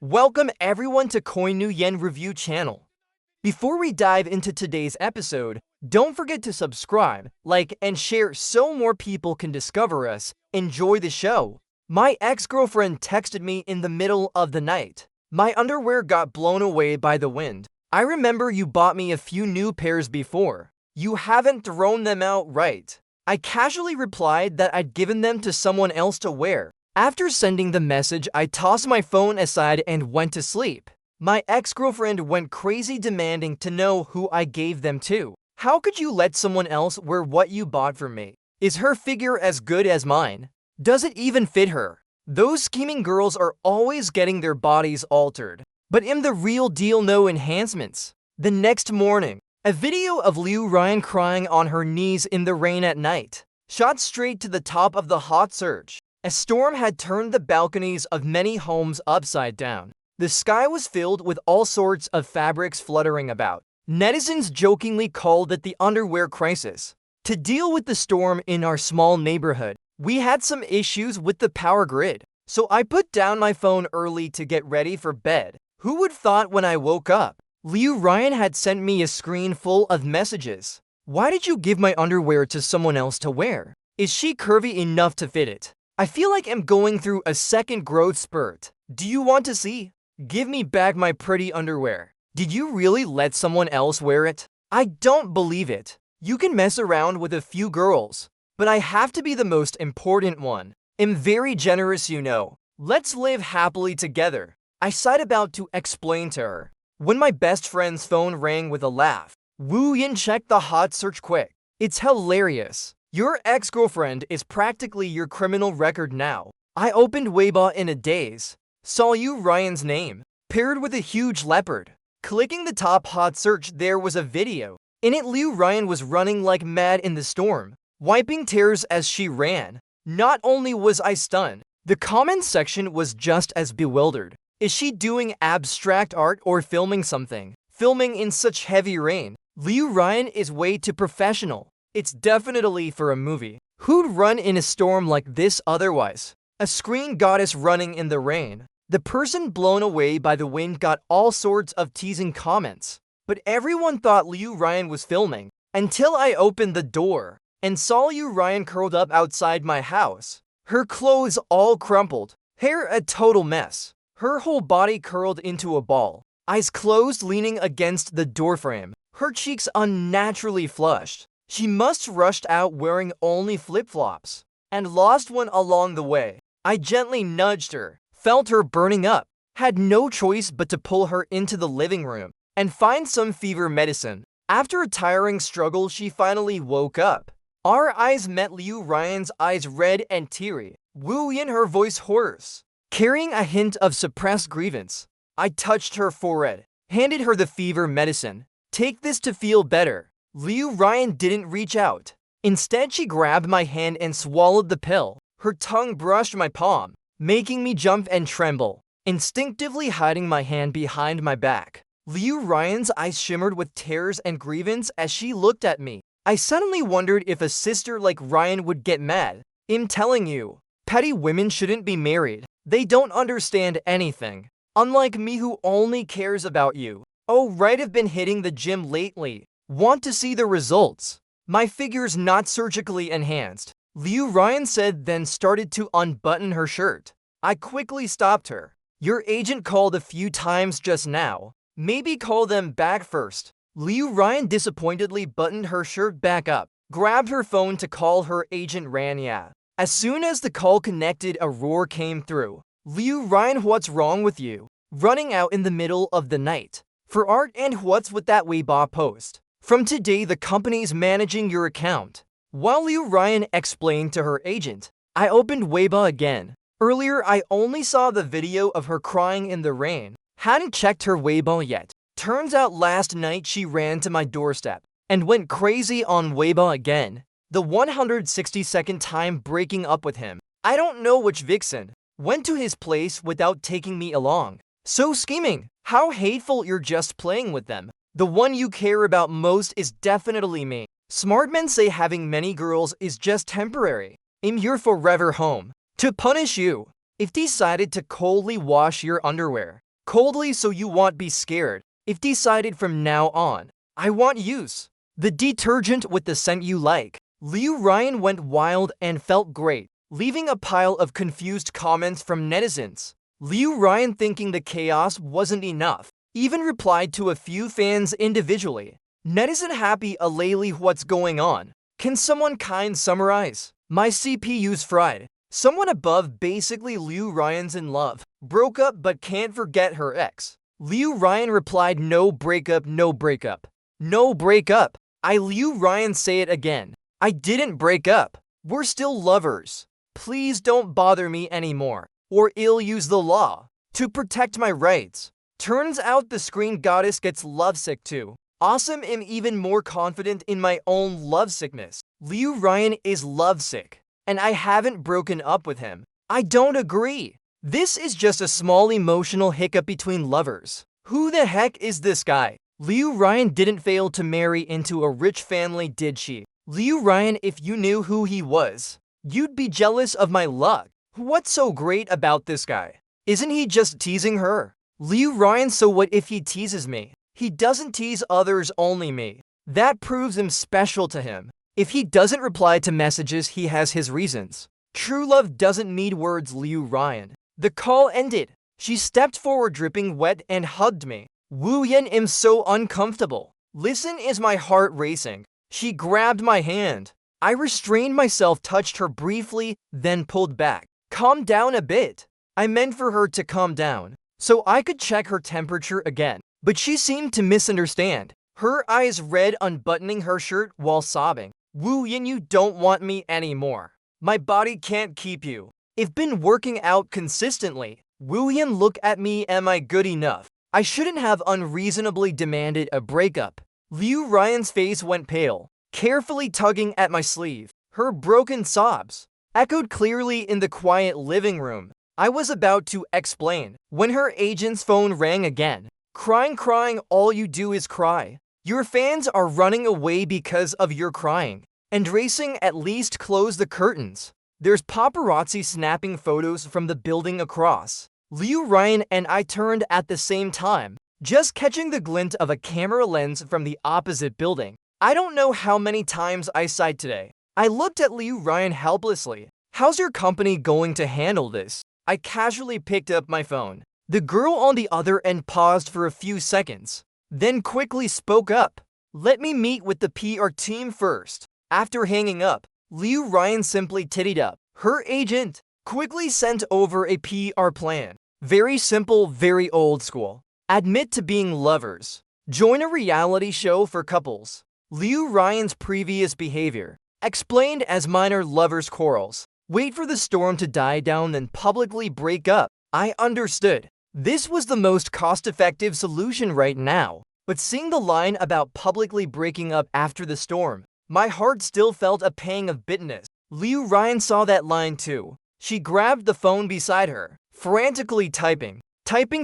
Welcome everyone to Coin New Yen Review channel. Before we dive into today's episode, don't forget to subscribe, like, and share so more people can discover us. Enjoy the show. My ex-girlfriend texted me in the middle of the night. My underwear got blown away by the wind. I remember you bought me a few new pairs before. You haven't thrown them out, right? I casually replied that I'd given them to someone else to wear. After sending the message, I tossed my phone aside and went to sleep. My ex-girlfriend went crazy demanding to know who I gave them to. How could you let someone else wear what you bought for me? Is her figure as good as mine? Does it even fit her? Those scheming girls are always getting their bodies altered. But in the real deal, no enhancements. The next morning, a video of Liu Ryan crying on her knees in the rain at night shot straight to the top of the hot search. A storm had turned the balconies of many homes upside down. The sky was filled with all sorts of fabrics fluttering about. Netizens jokingly called it the underwear crisis. To deal with the storm in our small neighborhood, we had some issues with the power grid, so I put down my phone early to get ready for bed. Who would thought when I woke up, Liu Ryan had sent me a screen full of messages. Why did you give my underwear to someone else to wear? Is she curvy enough to fit it? I feel like I'm going through a second growth spurt. Do you want to see? Give me back my pretty underwear. Did you really let someone else wear it? I don't believe it. You can mess around with a few girls, but I have to be the most important one. I'm very generous, you know. Let's live happily together. I set about to explain to her, when my best friend's phone rang with a laugh. Woo Yin checked the hot search quick. It's hilarious. Your ex-girlfriend is practically your criminal record now. I opened Weibo in a daze. Saw Liu Ryan's name, paired with a huge leopard. Clicking the top hot search, there was a video. In it, Liu Ryan was running like mad in the storm, wiping tears as she ran. Not only was I stunned, the comments section was just as bewildered. Is she doing abstract art or filming something? Filming in such heavy rain? Liu Ryan is way too professional. It's definitely for a movie. Who'd run in a storm like this otherwise? A screen goddess running in the rain. The person blown away by the wind got all sorts of teasing comments. But everyone thought Liu Ryan was filming, until I opened the door and saw Liu Ryan curled up outside my house. Her clothes all crumpled, hair a total mess. Her whole body curled into a ball, eyes closed leaning against the doorframe, her cheeks unnaturally flushed. She must rushed out wearing only flip-flops, and lost one along the way. I gently nudged her, felt her burning up, had no choice but to pull her into the living room and find some fever medicine. After a tiring struggle, she finally woke up. Our eyes met. Liu Ryan's eyes red and teary, Wu Yin her voice hoarse, carrying a hint of suppressed grievance. I touched her forehead, handed her the fever medicine. Take this to feel better. Liu Ryan didn't reach out. Instead, she grabbed my hand and swallowed the pill. Her tongue brushed my palm, making me jump and tremble, instinctively hiding my hand behind my back. Liu Ryan's eyes shimmered with tears and grievance as she looked at me. I suddenly wondered if a sister like Ryan would get mad. I'm telling you, petty women shouldn't be married. They don't understand anything. Unlike me, who only cares about you. Oh right, I've been hitting the gym lately. Want to see the results? My figure's not surgically enhanced, Liu Ryan said, then started to unbutton her shirt. I quickly stopped her. Your agent called a few times just now. Maybe call them back first. Liu Ryan disappointedly buttoned her shirt back up, grabbed her phone to call her agent Rania. As soon as the call connected, a roar came through. Liu Ryan, what's wrong with you? Running out in the middle of the night for art, and what's with that Weibo post? From today, the company's managing your account. While Liu Ryan explained to her agent, I opened Weibo again. Earlier, I only saw the video of her crying in the rain. Hadn't checked her Weibo yet. Turns out last night she ran to my doorstep and went crazy on Weibo again. The 162nd time breaking up with him. I don't know which vixen went to his place without taking me along. So scheming. How hateful. You're just playing with them. The one you care about most is definitely me. Smart men say having many girls is just temporary. I'm your forever home. To punish you, if decided to coldly wash your underwear. Coldly so you won't be scared. If decided from now on, I want use. The detergent with the scent you like. Liu Ryan went wild and felt great, leaving a pile of confused comments from netizens. Liu Ryan, thinking the chaos wasn't enough, even replied to a few fans individually. Netizen happy Alayli, what's going on? Can someone kind summarize? My CPU's fried. Someone above, basically Liu Ryan's in love. Broke up but can't forget her ex. Liu Ryan replied, no breakup, no breakup. No breakup. Liu Ryan, say it again. I didn't break up. We're still lovers. Please don't bother me anymore, or I'll use the law to protect my rights. Turns out the screen goddess gets lovesick too. Awesome, I'm even more confident in my own lovesickness. Liu Ryan is lovesick, and I haven't broken up with him. I don't agree. This is just a small emotional hiccup between lovers. Who the heck is this guy? Liu Ryan didn't fail to marry into a rich family, did she? Liu Ryan, if you knew who he was, you'd be jealous of my luck. What's so great about this guy? Isn't he just teasing her? Liu Ryan, so what if he teases me? He doesn't tease others, only me. That proves him special to him. If he doesn't reply to messages, he has his reasons. True love doesn't need words, Liu Ryan. The call ended. She stepped forward dripping wet and hugged me. Wu Yan, am so uncomfortable. Listen, is my heart racing? She grabbed my hand. I restrained myself, touched her briefly, then pulled back. Calm down a bit. I meant for her to calm down, so I could check her temperature again. But she seemed to misunderstand. Her eyes red, unbuttoning her shirt while sobbing. Wu Yan, you don't want me anymore. My body can't keep you. I've been working out consistently. Wu Yan, look at me, am I good enough? I shouldn't have unreasonably demanded a breakup. Liu Ryan's face went pale, carefully tugging at my sleeve. Her broken sobs echoed clearly in the quiet living room. I was about to explain when her agent's phone rang again. Crying, all you do is cry. Your fans are running away because of your crying. And racing, at least close the curtains. There's paparazzi snapping photos from the building across. Liu Ryan and I turned at the same time, just catching the glint of a camera lens from the opposite building. I don't know how many times I sighed today. I looked at Liu Ryan helplessly. How's your company going to handle this? I casually picked up my phone. The girl on the other end paused for a few seconds, then quickly spoke up. Let me meet with the PR team first. After hanging up, Liu Ryan simply tittied up. Her agent quickly sent over a PR plan. Very simple, very old school. Admit to being lovers. Join a reality show for couples. Liu Ryan's previous behavior explained as minor lovers' quarrels. Wait for the storm to die down, then publicly break up. I understood. This was the most cost-effective solution right now. But seeing the line about publicly breaking up after the storm, my heart still felt a pang of bitterness. Liu Ryan saw that line too. She grabbed the phone beside her, frantically typing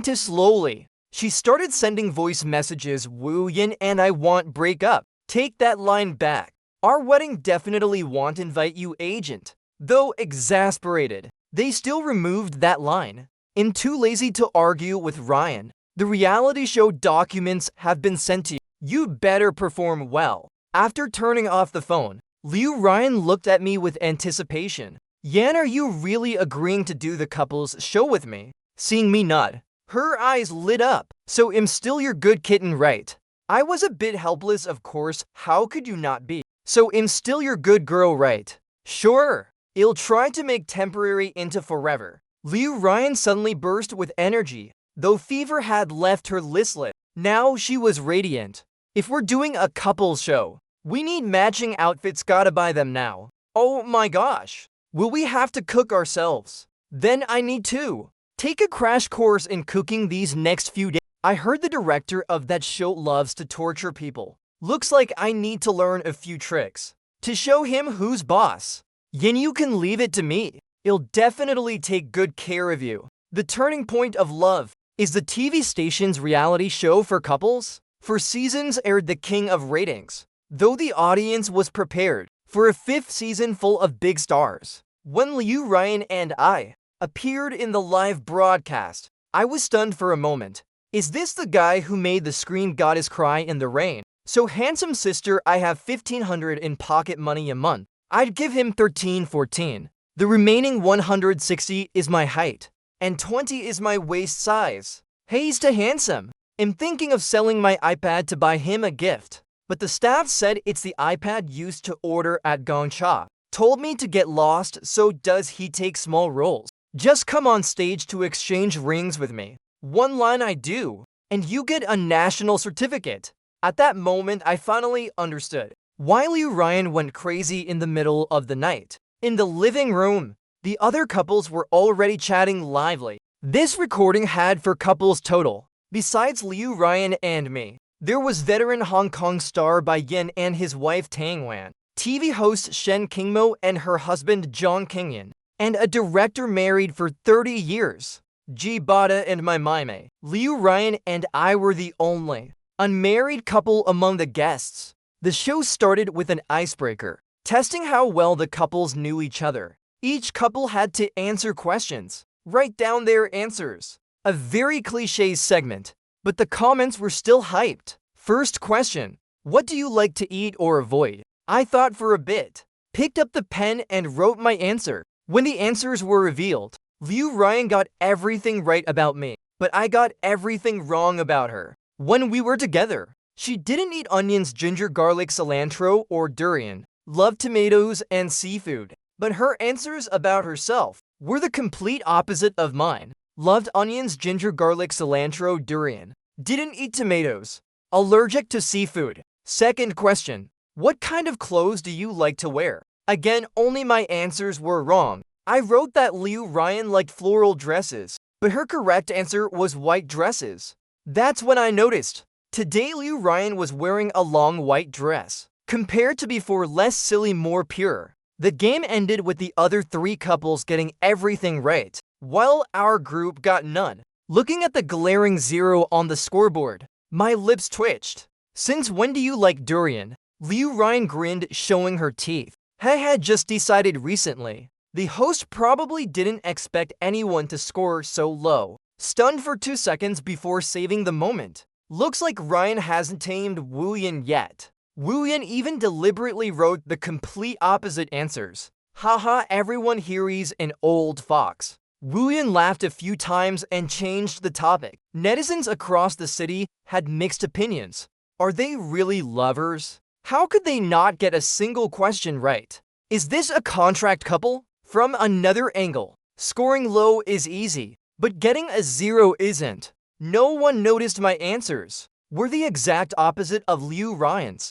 too slowly. She started sending voice messages. Wu Yan and I won't break up. Take that line back. Our wedding definitely won't invite you, agent. Though exasperated, they still removed that line. I'm too lazy to argue with Ryan. The reality show documents have been sent to you. You better perform well. After turning off the phone, Liu Ryan looked at me with anticipation. Yan, are you really agreeing to do the couple's show with me? Seeing me nod, her eyes lit up. So I'm still your good kitten, right? I was a bit helpless, of course. How could you not be? So I'm still your good girl, right? Sure. I'll try to make temporary into forever. Liu Ryan suddenly burst with energy, though fever had left her listless. Now she was radiant. If we're doing a couples show, we need matching outfits, gotta buy them now. Oh my gosh. Will we have to cook ourselves? Then I need to take a crash course in cooking these next few days. I heard the director of that show loves to torture people. Looks like I need to learn a few tricks to show him who's boss. Yin, you can leave it to me. I'll definitely take good care of you. The Turning Point of Love is the TV station's reality show for couples. For seasons aired the king of ratings, though the audience was prepared for a 5th season full of big stars. When Liu Ryan and I appeared in the live broadcast, I was stunned for a moment. Is this the guy who made the screen goddess cry in the rain? So handsome sister, I have 1,500 in pocket money a month. I'd give him 13-14. The remaining 160 is my height, and 20 is my waist size. Hey, he's too handsome. I'm thinking of selling my iPad to buy him a gift. But the staff said it's the iPad used to order at Gong Cha. Told me to get lost, so does he take small roles? Just come on stage to exchange rings with me. One line I do, and you get a national certificate. At that moment, I finally understood why Liu Ryan went crazy in the middle of the night. In the living room, the other couples were already chatting lively. This recording had 4 couples total. Besides Liu Ryan and me, there was veteran Hong Kong star Bai Yin and his wife Tang Wan, TV host Shen Qingmo and her husband Zhang Qingyan, and a director married for 30 years, Ji Bada and my Maimei. Liu Ryan and I were the only unmarried couple among the guests. The show started with an icebreaker, testing how well the couples knew each other. Each couple had to answer questions, write down their answers. A very cliché segment, but the comments were still hyped. First question: what do you like to eat or avoid? I thought for a bit, picked up the pen and wrote my answer. When the answers were revealed, Liu Ryan got everything right about me, but I got everything wrong about her. When we were together, she didn't eat onions, ginger, garlic, cilantro, or durian, loved tomatoes and seafood. But her answers about herself were the complete opposite of mine. Loved onions, ginger, garlic, cilantro, durian. Didn't eat tomatoes. Allergic to seafood. Second question: what kind of clothes do you like to wear? Again, only my answers were wrong. I wrote that Liu Ryan liked floral dresses, but her correct answer was white dresses. That's when I noticed. Today Liu Ryan was wearing a long white dress. Compared to before, less silly, more pure. The game ended with the other 3 couples getting everything right, while our group got none. Looking at the glaring 0 on the scoreboard, my lips twitched. Since when do you like durian? Liu Ryan grinned, showing her teeth. I had just decided recently. The host probably didn't expect anyone to score so low. Stunned for 2 seconds before saving the moment. Looks like Ryan hasn't tamed Wu Yin yet. Wu Yin even deliberately wrote the complete opposite answers. Haha, everyone here is an old fox. Wu Yin laughed a few times and changed the topic. Netizens across the city had mixed opinions. Are they really lovers? How could they not get a single question right? Is this a contract couple? From another angle, scoring low is easy, but getting a 0 isn't. No one noticed my answers. Were the exact opposite of Liu Ryan's.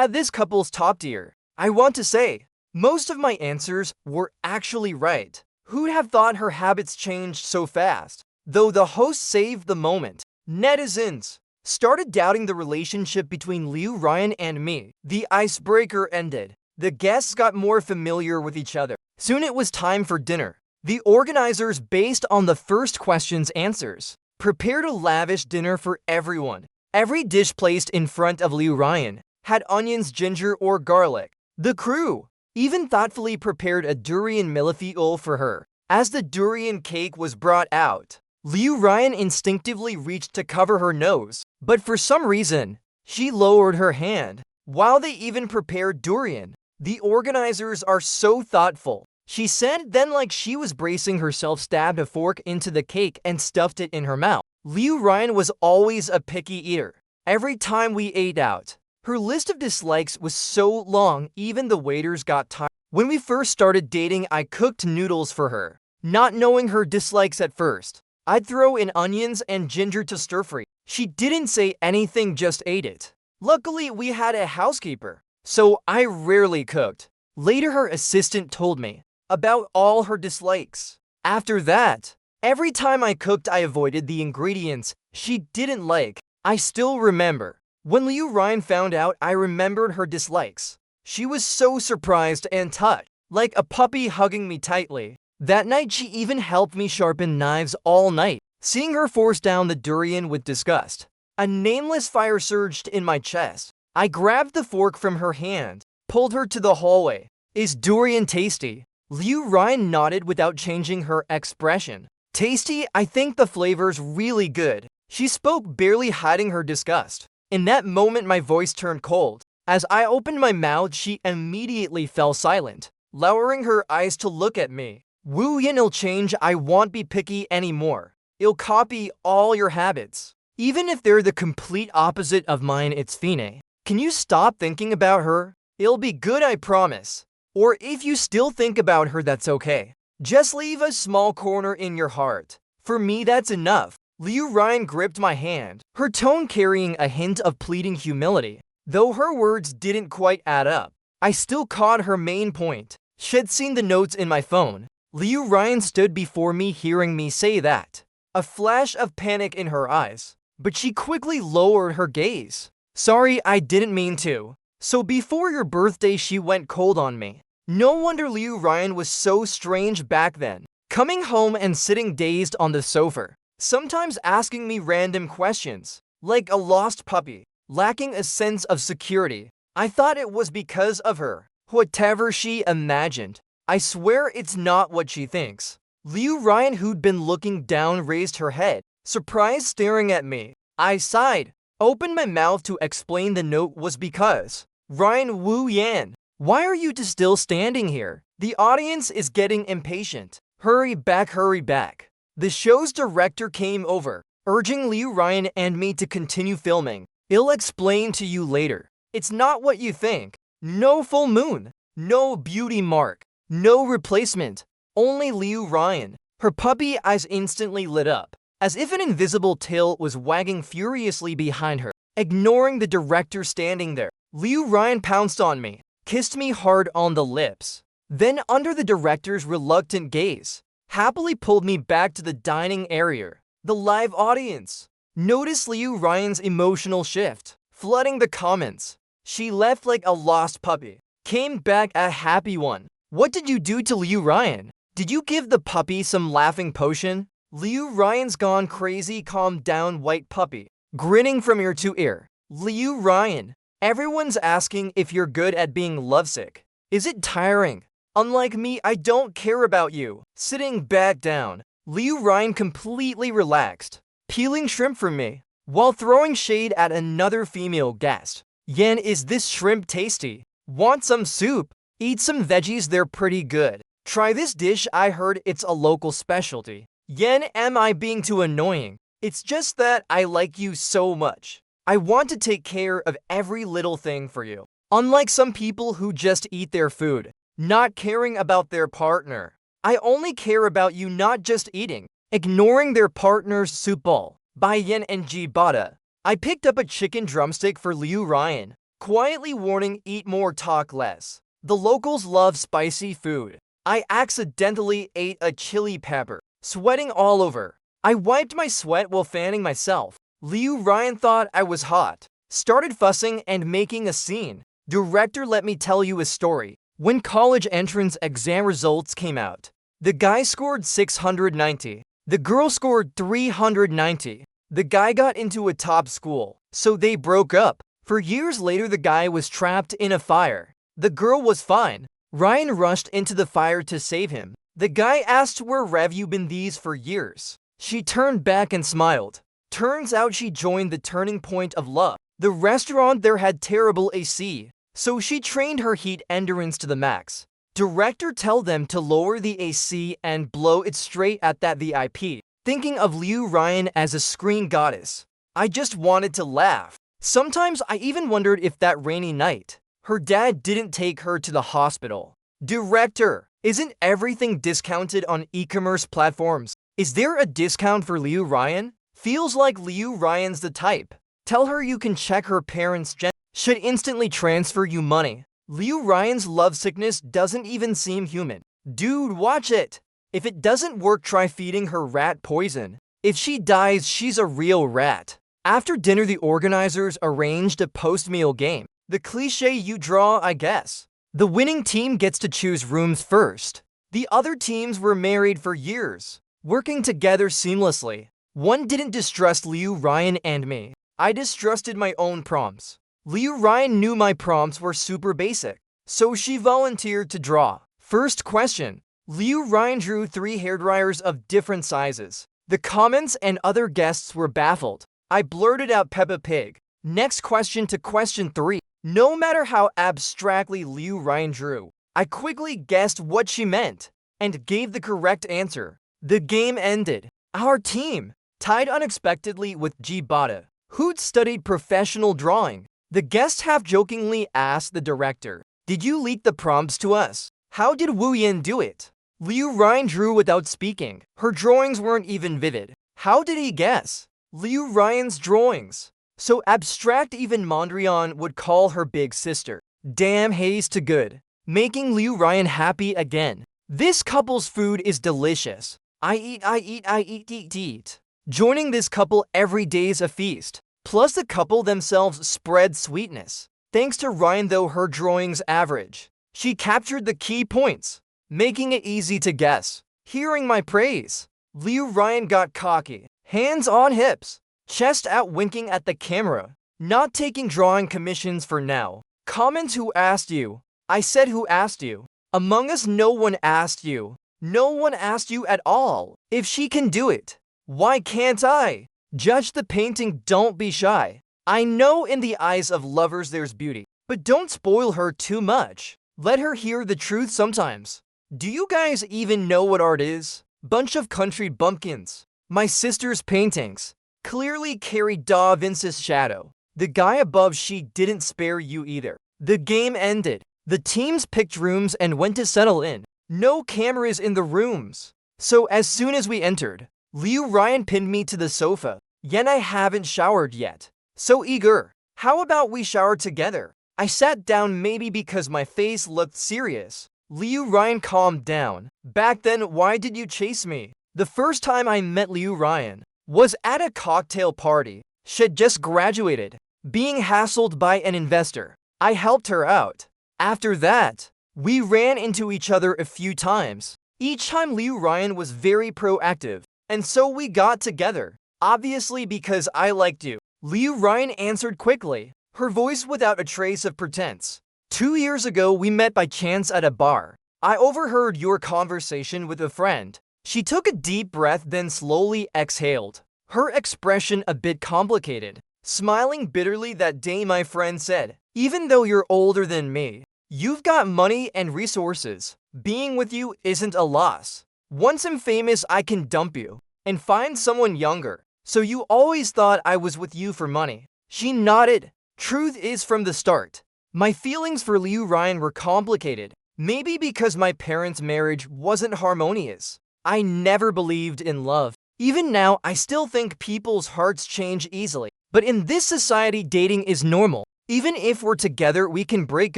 This couple's top tier. I want to say, most of my answers were actually right. Who'd have thought her habits changed so fast? Though the host saved the moment. Netizens started doubting the relationship between Liu Ryan and me. The icebreaker ended. The guests got more familiar with each other. Soon it was time for dinner. The organizers, based on the first question's answers, prepared a lavish dinner for everyone. Every dish placed in front of Liu Ryan had onions, ginger, or garlic. The crew even thoughtfully prepared a durian millefeuille for her. As the durian cake was brought out, Liu Ryan instinctively reached to cover her nose, but for some reason, she lowered her hand. While they even prepared durian, the organizers are so thoughtful. She said, then like she was bracing herself, stabbed a fork into the cake and stuffed it in her mouth. Liu Ryan was always a picky eater. Every time we ate out, her list of dislikes was so long, even the waiters got tired. When we first started dating, I cooked noodles for her, not knowing her dislikes at first. I'd throw in onions and ginger to stir-fry. She didn't say anything, just ate it. Luckily, we had a housekeeper, so I rarely cooked. Later, her assistant told me about all her dislikes. After that, every time I cooked, I avoided the ingredients she didn't like. I still remember when Liu Ryan found out I remembered her dislikes. She was so surprised and touched, like a puppy hugging me tightly. That night, she even helped me sharpen knives all night. Seeing her force down the durian with disgust, a nameless fire surged in my chest. I grabbed the fork from her hand, pulled her to the hallway. Is durian tasty? Liu Ryan nodded without changing her expression. Tasty, I think the flavor's really good. She spoke, barely hiding her disgust. In that moment, my voice turned cold. As I opened my mouth, she immediately fell silent, lowering her eyes to look at me. Wu Yin'll change, I won't be picky anymore. It'll copy all your habits. Even if they're the complete opposite of mine, it's fine. Can you stop thinking about her? It'll be good, I promise. Or if you still think about her, that's okay. Just leave a small corner in your heart. For me, that's enough. Liu Ryan gripped my hand, her tone carrying a hint of pleading humility. Though her words didn't quite add up, I still caught her main point. She'd seen the notes in my phone. Liu Ryan stood before me, hearing me say that. A flash of panic in her eyes, but she quickly lowered her gaze. Sorry, I didn't mean to. So before your birthday, she went cold on me. No wonder Liu Ryan was so strange back then. Coming home and sitting dazed on the sofa. Sometimes asking me random questions, like a lost puppy, lacking a sense of security. I thought it was because of her. Whatever she imagined. I swear it's not what she thinks. Liu Ryan, who'd been looking down, raised her head, surprised, staring at me. I sighed, opened my mouth to explain the note was because Ryan Wu Yan. Why are you still standing here? The audience is getting impatient. Hurry back, hurry back. The show's director came over, urging Liu Ryan and me to continue filming. I'll explain to you later. It's not what you think. No full moon. No beauty mark. No replacement. Only Liu Ryan. Her puppy eyes instantly lit up, as if an invisible tail was wagging furiously behind her. Ignoring the director standing there, Liu Ryan pounced on me, kissed me hard on the lips. Then, under the director's reluctant gaze, happily pulled me back to the dining area. The live audience noticed Liu Ryan's emotional shift, flooding the comments. She left like a lost puppy, came back a happy one. What did you do to Liu Ryan? Did you give the puppy some laughing potion? Liu Ryan's gone crazy. Calm down, white puppy. Grinning from ear to ear. Liu Ryan, everyone's asking if you're good at being lovesick. Is it tiring? Unlike me, I don't care about you. Sitting back down, Liu Ryan completely relaxed, peeling shrimp from me, while throwing shade at another female guest. Yan, is this shrimp tasty? Want some soup? Eat some veggies, they're pretty good. Try this dish, I heard it's a local specialty. Yan, am I being too annoying? It's just that I like you so much. I want to take care of every little thing for you. Unlike some people who just eat their food, not caring about their partner. I only care about you, not just eating. Ignoring their partner's soup bowl. By Yen and G Bada. I picked up a chicken drumstick for Liu Ryan, quietly warning, eat more, talk less. The locals love spicy food. I accidentally ate a chili pepper, sweating all over. I wiped my sweat while fanning myself. Liu Ryan thought I was hot, started fussing and making a scene. Director, let me tell you a story. When college entrance exam results came out, the guy scored 690. The girl scored 390. The guy got into a top school, so they broke up. For years later, the guy was trapped in a fire. The girl was fine. Ryan rushed into the fire to save him. The guy asked, where have you been these for years? She turned back and smiled. Turns out she joined the turning point of love. The restaurant there had terrible AC, so she trained her heat endurance to the max. Director tell them to lower the AC and blow it straight at that VIP. Thinking of Liu Ryan as a screen goddess, I just wanted to laugh. Sometimes I even wondered if that rainy night, her dad didn't take her to the hospital. Director, isn't everything discounted on e-commerce platforms? Is there a discount for Liu Ryan? Feels like Liu Ryan's the type. Tell her you can check her parents' should instantly transfer you money. Liu Ryan's lovesickness doesn't even seem human. Dude, watch it. If it doesn't work, try feeding her rat poison. If she dies, she's a real rat. After dinner, the organizers arranged a post-meal game. The cliche you draw, I guess. The winning team gets to choose rooms first. The other teams were married for years, working together seamlessly. One didn't distrust Liu Ryan and me. I distrusted my own prompts. Liu Ryan knew my prompts were super basic, so she volunteered to draw. First question, Liu Ryan drew 3 hairdryers of different sizes. The comments and other guests were baffled. I blurted out Peppa Pig. Next question to question 3. No matter how abstractly Liu Ryan drew, I quickly guessed what she meant and gave the correct answer. The game ended. Our team tied unexpectedly with G Bada, who'd studied professional drawing. The guest half-jokingly asked the director, "Did you leak the prompts to us? How did Wu Yan do it?" Liu Ryan drew without speaking. Her drawings weren't even vivid. How did he guess? Liu Ryan's drawings. So abstract even Mondrian would call her big sister. Damn haze to good. Making Liu Ryan happy again. This couple's food is delicious. I eat. Joining this couple every day's a feast. Plus the couple themselves spread sweetness. Thanks to Ryan though her drawings average. She captured the key points, making it easy to guess. Hearing my praise, Liu Ryan got cocky. Hands on hips. Chest out winking at the camera. Not taking drawing commissions for now. Comment who asked you. I said who asked you. Among us no one asked you. No one asked you at all. If she can do it, why can't I? Judge the painting, don't be shy. I know in the eyes of lovers there's beauty, but don't spoil her too much. Let her hear the truth sometimes. Do you guys even know what art is? Bunch of country bumpkins. My sister's paintings clearly carry Da Vinci's shadow. The guy above, she didn't spare you either. The game ended. The teams picked rooms and went to settle in. No cameras in the rooms. So as soon as we entered, Liu Ryan pinned me to the sofa. Yen, I haven't showered yet. So eager. How about we shower together? I sat down maybe because my face looked serious. Liu Ryan calmed down. Back then, why did you chase me? The first time I met Liu Ryan was at a cocktail party. She'd just graduated, being hassled by an investor. I helped her out. After that, we ran into each other a few times. Each time Liu Ryan was very proactive, and so we got together. Obviously because I liked you. Liu Ryan answered quickly, her voice without a trace of pretense. 2 years ago we met by chance at a bar. I overheard your conversation with a friend. She took a deep breath then slowly exhaled. Her expression a bit complicated. Smiling bitterly that day my friend said, "Even though you're older than me, you've got money and resources. Being with you isn't a loss. Once I'm famous I can dump you and find someone younger. So you always thought I was with you for money." She nodded. Truth is from the start, my feelings for Liu Ryan were complicated. Maybe because my parents' marriage wasn't harmonious. I never believed in love. Even now, I still think people's hearts change easily. But in this society, dating is normal. Even if we're together, we can break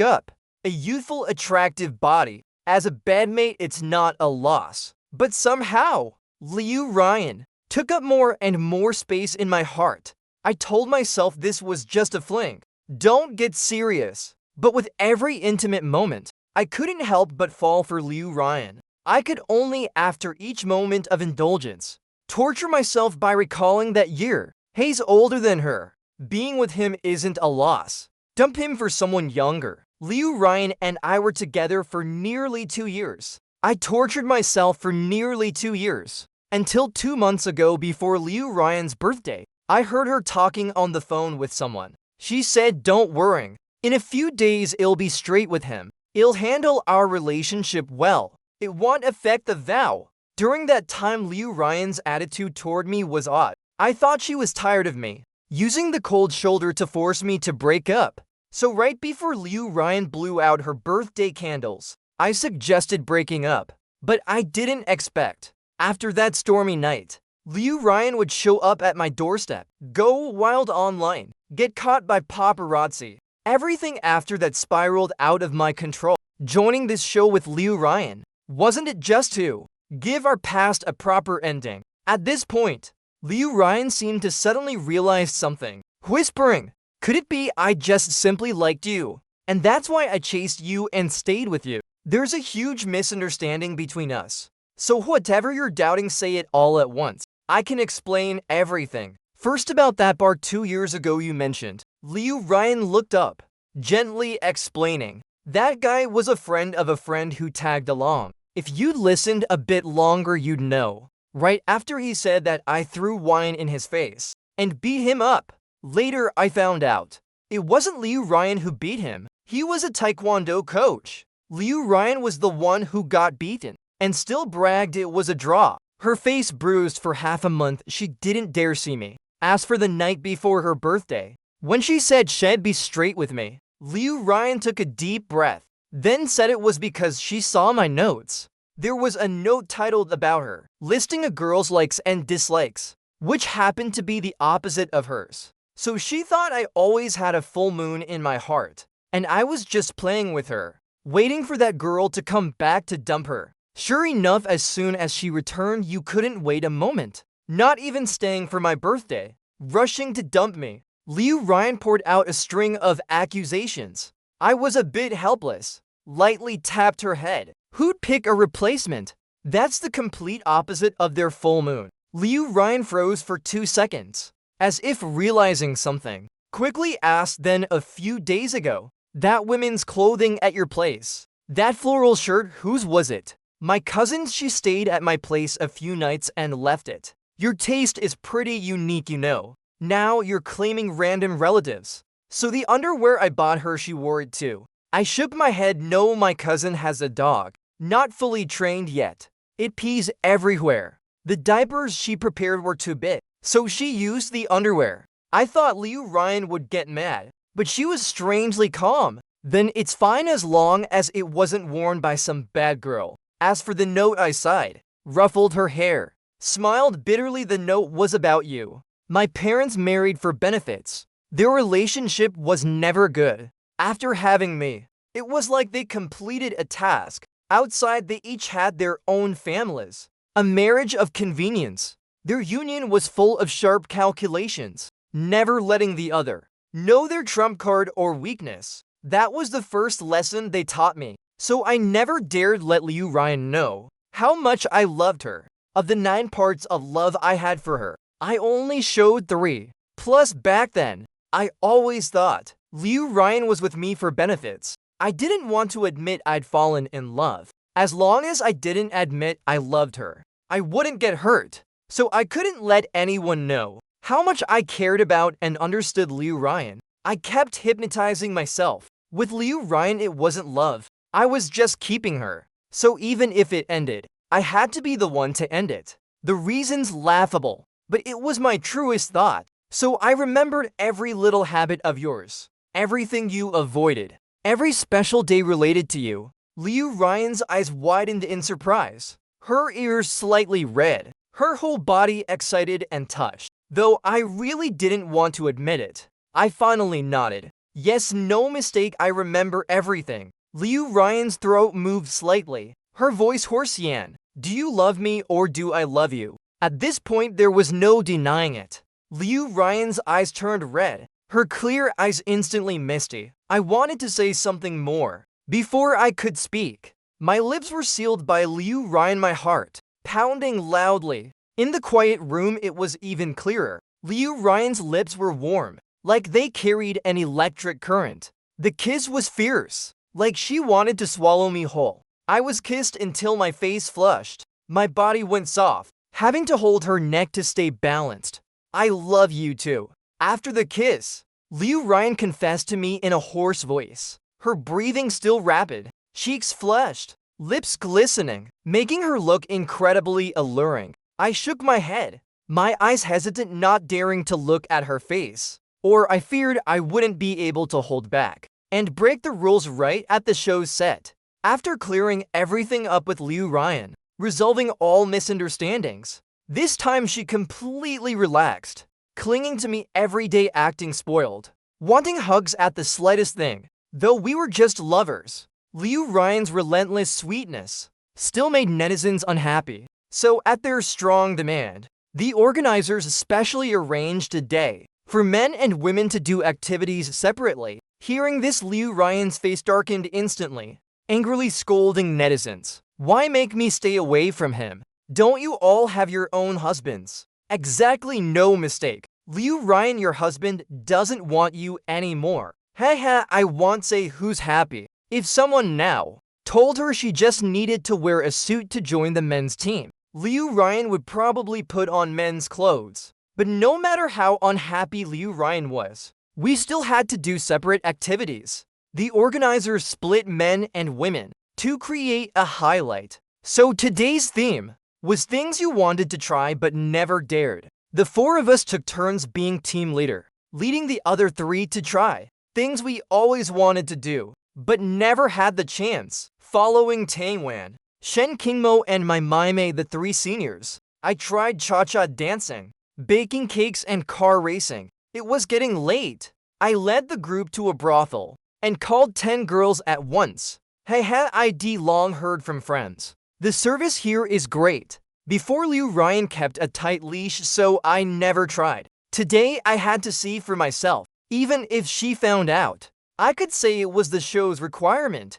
up. A youthful, attractive body. As a bedmate, it's not a loss. But somehow, Liu Ryan took up more and more space in my heart. I told myself this was just a fling. Don't get serious. But with every intimate moment, I couldn't help but fall for Liu Ryan. I could only, after each moment of indulgence, torture myself by recalling that year. He's older than her. Being with him isn't a loss. Dump him for someone younger. Liu Ryan and I were together for nearly 2 years. I tortured myself for nearly 2 years. Until 2 months ago before Liu Ryan's birthday, I heard her talking on the phone with someone. She said, "Don't worry. In a few days it'll be straight with him. It'll handle our relationship well. It won't affect the vow." During that time, Liu Ryan's attitude toward me was odd. I thought she was tired of me, using the cold shoulder to force me to break up. So right before Liu Ryan blew out her birthday candles, I suggested breaking up. But I didn't expect, after that stormy night, Liu Ryan would show up at my doorstep, go wild online, get caught by paparazzi. Everything after that spiraled out of my control. Joining this show with Liu Ryan, wasn't it just to give our past a proper ending? At this point, Liu Ryan seemed to suddenly realize something, whispering, "Could it be I just simply liked you? And that's why I chased you and stayed with you?" There's a huge misunderstanding between us. So whatever you're doubting, say it all at once. I can explain everything. First, about that bar 2 years ago you mentioned. Liu Ryan looked up, gently explaining. That guy was a friend of a friend who tagged along. If you'd listened a bit longer, you'd know. Right after he said that, I threw wine in his face and beat him up. Later, I found out it wasn't Liu Ryan who beat him. He was a taekwondo coach. Liu Ryan was the one who got beaten and still bragged it was a draw. Her face bruised for half a month. She didn't dare see me. As for the night before her birthday, when she said she'd be straight with me, Liu Ryan took a deep breath, then said it was because she saw my notes. There was a note titled about her, listing a girl's likes and dislikes, which happened to be the opposite of hers. So she thought I always had a full moon in my heart, and I was just playing with her, waiting for that girl to come back to dump her. Sure enough, as soon as she returned, you couldn't wait a moment, not even staying for my birthday, rushing to dump me. Liu Ryan poured out a string of accusations. I was a bit helpless, lightly tapped her head. Who'd pick a replacement? That's the complete opposite of their full moon. Liu Ryan froze for 2 seconds, as if realizing something. Quickly asked, then a few days ago, that women's clothing at your place, that floral shirt, whose was it? My cousin's. She stayed at my place a few nights and left it. Your taste is pretty unique, you know. Now you're claiming random relatives. So the underwear I bought her, she wore it too. I shook my head. No, my cousin has a dog. Not fully trained yet. It pees everywhere. The diapers she prepared were too big, so she used the underwear. I thought Liu Ryan would get mad, but she was strangely calm. Then it's fine as long as it wasn't worn by some bad girl. As for the note, I sighed, ruffled her hair, smiled bitterly. The note was about you. My parents married for benefits. Their relationship was never good. After having me, it was like they completed a task. Outside, they each had their own families. A marriage of convenience. Their union was full of sharp calculations, never letting the other know their trump card or weakness. That was the first lesson they taught me. So I never dared let Liu Ryan know how much I loved her. Of the 9 parts of love I had for her, I only showed 3. Plus, back then, I always thought Liu Ryan was with me for benefits. I didn't want to admit I'd fallen in love. As long as I didn't admit I loved her, I wouldn't get hurt. So I couldn't let anyone know how much I cared about and understood Liu Ryan. I kept hypnotizing myself. With Liu Ryan, it wasn't love. I was just keeping her. So even if it ended, I had to be the one to end it. The reason's laughable, but it was my truest thought. So I remembered every little habit of yours, everything you avoided, every special day related to you. Liu Ryan's eyes widened in surprise, her ears slightly red, her whole body excited and touched. Though I really didn't want to admit it, I finally nodded. Yes, no mistake, I remember everything. Liu Ryan's throat moved slightly, her voice hoarse. Yan, do you love me or do I love you? At this point, there was no denying it. Liu Ryan's eyes turned red, her clear eyes instantly misty. I wanted to say something more. Before I could speak, my lips were sealed by Liu Ryan, my heart pounding loudly. In the quiet room, it was even clearer. Liu Ryan's lips were warm, like they carried an electric current. The kiss was fierce, like she wanted to swallow me whole. I was kissed until my face flushed. My body went soft, having to hold her neck to stay balanced. I love you too. After the kiss, Liu Ryan confessed to me in a hoarse voice, her breathing still rapid, cheeks flushed, lips glistening, making her look incredibly alluring. I shook my head, my eyes hesitant, not daring to look at her face, or I feared I wouldn't be able to hold back and break the rules right at the show's set. After clearing everything up with Liu Ryan, resolving all misunderstandings, this time she completely relaxed, clinging to me every day, acting spoiled, wanting hugs at the slightest thing. Though we were just lovers, Liu Ryan's relentless sweetness still made netizens unhappy. So at their strong demand, the organizers specially arranged a day for men and women to do activities separately. Hearing this, Liu Ryan's face darkened instantly, angrily scolding netizens. Why make me stay away from him? Don't you all have your own husbands? Exactly, no mistake. Liu Ryan, your husband doesn't want you anymore. Haha, I won't say who's happy. If someone now told her she just needed to wear a suit to join the men's team. Liu Ryan would probably put on men's clothes. But no matter how unhappy Liu Ryan was, we still had to do separate activities. The organizers split men and women to create a highlight. So today's theme was things you wanted to try but never dared. The four of us took turns being team leader, leading the other three to try things we always wanted to do but never had the chance. Following Tangwan, Shen Kingmo, and my Maime, the three seniors, I tried cha-cha dancing, baking cakes, and car racing. It was getting late. I led the group to a brothel and called 10 girls at once. I had ID long heard from friends. The service here is great. Before, Liu Ryan kept a tight leash, so I never tried. Today I had to see for myself. Even if she found out, I could say it was the show's requirement.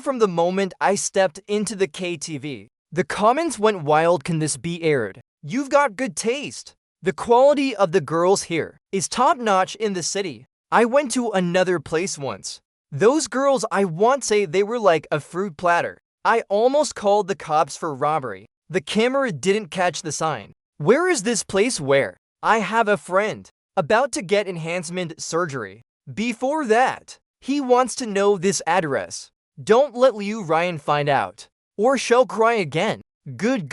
From the moment I stepped into the KTV, the comments went wild. Can this be aired? You've got good taste. The quality of the girls here is top-notch in the city. I went to another place once. Those girls, I won't say they were like a fruit platter. I almost called the cops for robbery. The camera didn't catch the sign. Where is this place? Where? I have a friend about to get enhancement surgery. Before that, he wants to know this address. Don't let Liu Ryan find out, or she'll cry again. Good.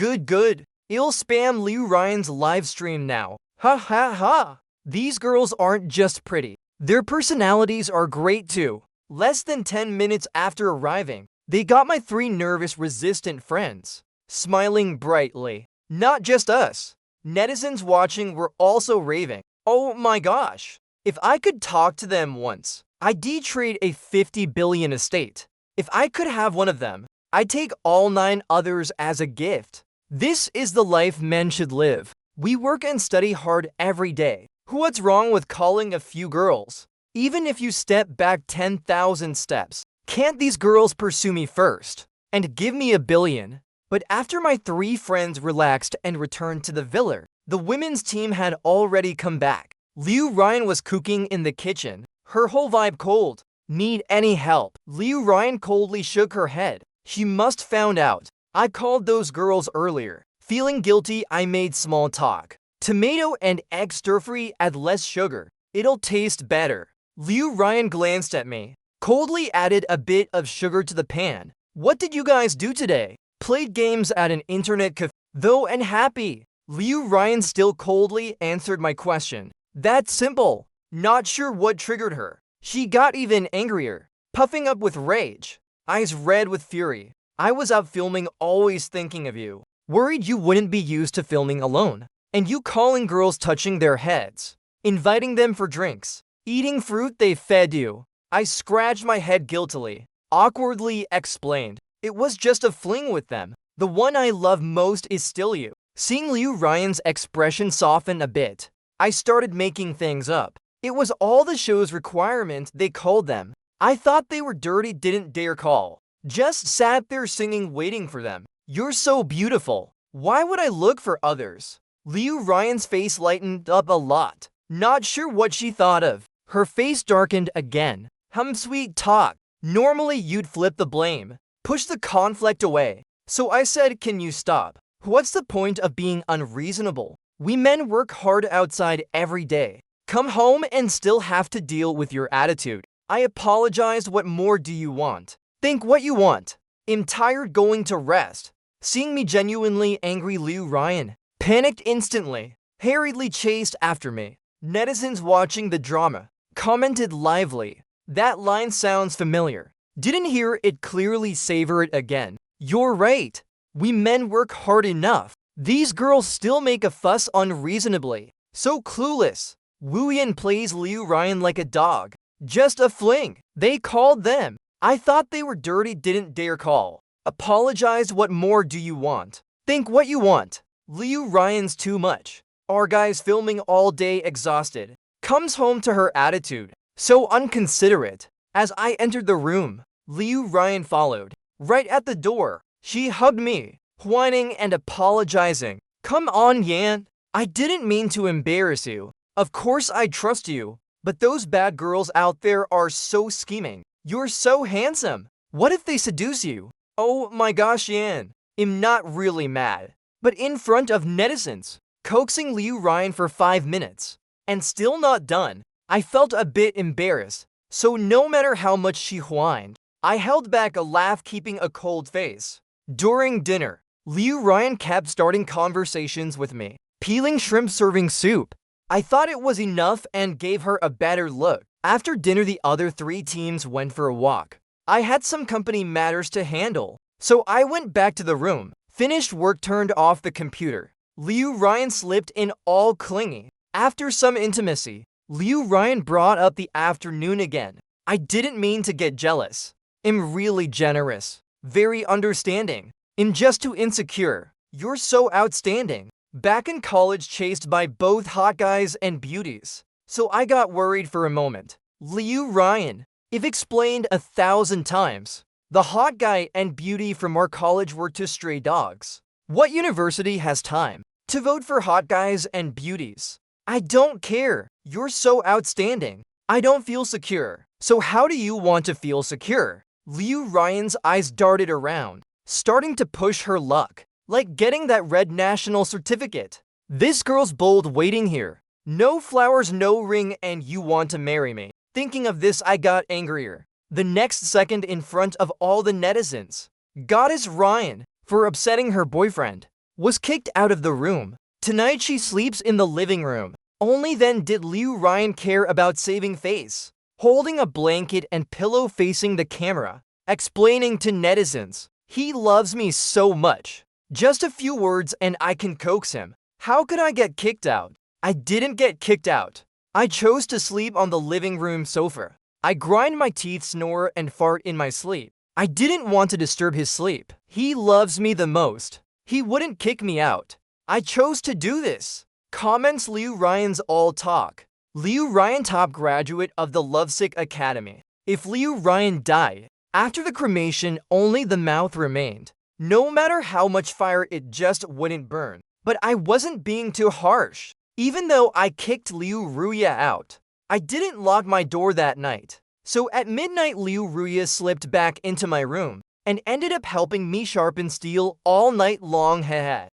I'll spam Liu Ryan's live stream now. Ha. These girls aren't just pretty. Their personalities are great too. Less than 10 minutes after arriving, they got my 3 nervous, resistant friends smiling brightly. Not just us. Netizens watching were also raving. Oh my gosh. If I could talk to them once, I'd trade a 50 billion estate. If I could have one of them, I'd take all 9 others as a gift. This is the life men should live. We work and study hard every day. What's wrong with calling a few girls? Even if you step back 10,000 steps, can't these girls pursue me first and give me a billion? But after my 3 friends relaxed and returned to the villa, the women's team had already come back. Liu Ryan was cooking in the kitchen, her whole vibe cold. Need any help? Liu Ryan coldly shook her head. She must found out. I called those girls earlier. Feeling guilty, I made small talk. Tomato and egg stir-fry, add less sugar. It'll taste better. Liu Ryan glanced at me, coldly added a bit of sugar to the pan. What did you guys do today? Played games at an internet cafe. Though unhappy, Liu Ryan still coldly answered my question. That's simple. Not sure what triggered her. She got even angrier, puffing up with rage, eyes red with fury. I was out filming, always thinking of you. Worried you wouldn't be used to filming alone. And you calling girls, touching their heads, inviting them for drinks, eating fruit they fed you. I scratched my head guiltily, awkwardly explained. It was just a fling with them. The one I love most is still you. Seeing Liu Ryan's expression soften a bit, I started making things up. It was all the show's requirement, they called them. I thought they were dirty, didn't dare call. Just sat there singing, waiting for them. You're so beautiful. Why would I look for others? Liu Ryan's face lightened up a lot. Not sure what she thought of. Her face darkened again. Sweet talk. Normally you'd flip the blame, push the conflict away. So I said, can you stop? What's the point of being unreasonable? We men work hard outside every day. Come home and still have to deal with your attitude. I apologized. What more do you want? Think what you want. I'm tired, going to rest. Seeing me genuinely angry, Liu Ryan panicked instantly, hurriedly chased after me. Netizens watching the drama commented lively. That line sounds familiar. Didn't hear it clearly, savor it again. You're right. We men work hard enough. These girls still make a fuss unreasonably. So clueless. Wu Yan plays Liu Ryan like a dog. Just a fling. They called them. I thought they were dirty, didn't dare call. Apologized. What more do you want? Think what you want. Liu Ryan's too much. Our guy's filming all day, exhausted. Comes home to her attitude. So unconsiderate. As I entered the room, Liu Ryan followed. Right at the door, she hugged me, whining and apologizing. Come on, Yan. I didn't mean to embarrass you. Of course I trust you. But those bad girls out there are so scheming. You're so handsome. What if they seduce you? Oh my gosh, Yan. I'm not really mad. But in front of netizens, coaxing Liu Ryan for 5 minutes. And still not done. I felt a bit embarrassed. So no matter how much she whined, I held back a laugh, keeping a cold face. During dinner, Liu Ryan kept starting conversations with me, peeling shrimp, serving soup. I thought it was enough and gave her a better look. After dinner, the other 3 teams went for a walk. I had some company matters to handle, so I went back to the room, finished work, turned off the computer. Liu Ryan slipped in, all clingy. After some intimacy, Liu Ryan brought up the afternoon again. I didn't mean to get jealous. I'm really generous, very understanding. I'm just too insecure. You're so outstanding. Back in college, chased by both hot guys and beauties. So I got worried for a moment. Liu Ryan, if explained 1,000 times. The hot guy and beauty from our college were 2 stray dogs. What university has time to vote for hot guys and beauties? I don't care. You're so outstanding. I don't feel secure. So how do you want to feel secure? Liu Ryan's eyes darted around, starting to push her luck, like getting that red national certificate. This girl's bold, waiting here. No flowers, no ring, and you want to marry me. Thinking of this, I got angrier. The next second, in front of all the netizens, Goddess Ryan, for upsetting her boyfriend, was kicked out of the room. Tonight she sleeps in the living room. Only then did Liu Ryan care about saving face, holding a blanket and pillow facing the camera, explaining to netizens, he loves me so much. Just a few words and I can coax him. How could I get kicked out? I didn't get kicked out. I chose to sleep on the living room sofa. I grind my teeth, snore, and fart in my sleep. I didn't want to disturb his sleep. He loves me the most. He wouldn't kick me out. I chose to do this. Comments Liu Ryan's all talk. Liu Ryan, top graduate of the Lovesick Academy. If Liu Ryan died, after the cremation, only the mouth remained. No matter how much fire, it just wouldn't burn. But I wasn't being too harsh. Even though I kicked Liu Ruya out, I didn't lock my door that night. So at midnight, Liu Ruya slipped back into my room and ended up helping me sharpen steel all night long. Haha.